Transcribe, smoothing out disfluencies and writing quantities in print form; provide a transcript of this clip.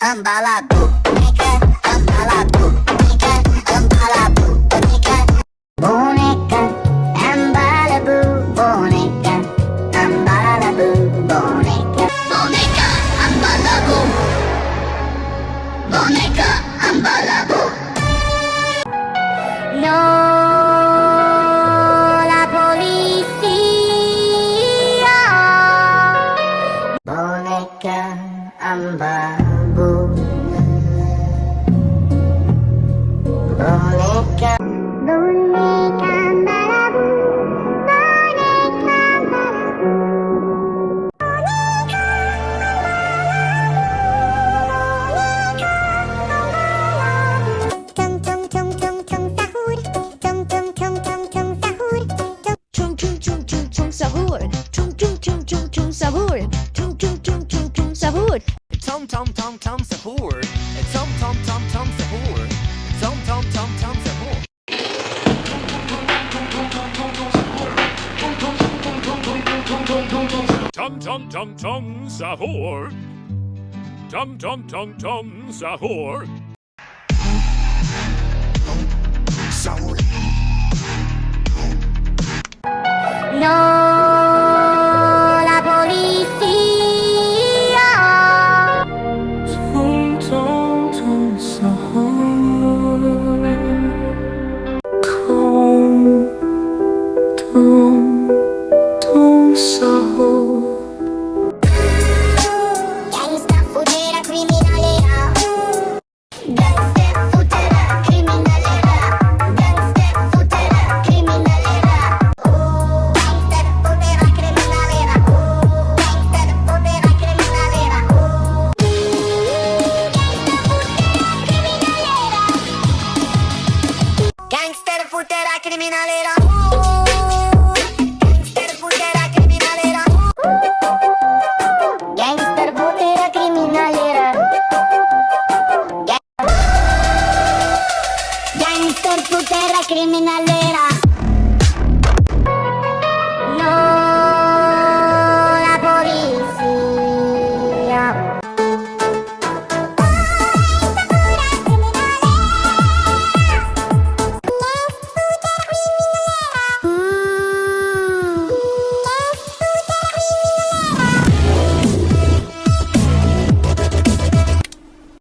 Ambalabu, Boneca Ambalabu, Boneca Ambalabu, Boneca Ambalabu, Boneca Ambalabu, Boneca Ambalabu, Boneca Ambalabu. No, la policía. Boneca Ambalabu, Boneca, Boneca Ambalabu, Boneca Ambalabu, Boneca Ambalabu. Tung tung tung tung tung sahur, tung tung tung tung tung sahur, Tung tung tung tung tung sahur. Tung tung tung tung tung sahur. Tung tung tung tung tung sahur. Tom tom tom tom sahur. Tom tom tom tom sahur. Tom tom tom tom sahur. Tum tum tum tum sahur. Tum tum tum tum sahur. no, la policía. Tung tung tung sahur. Tung tung sahur. Gangster, Footera, Criminalera. Gangster, Footera, Criminalera. Gangster, Footera, Criminalera. Gangster, Footera, Criminalera. Gangster, Footera, Criminalera. Gangster, Footera, Criminalera. Gangster, Footera, Criminalera. Gangster, Footera, Criminalera. Gangster, Footera, Criminalera.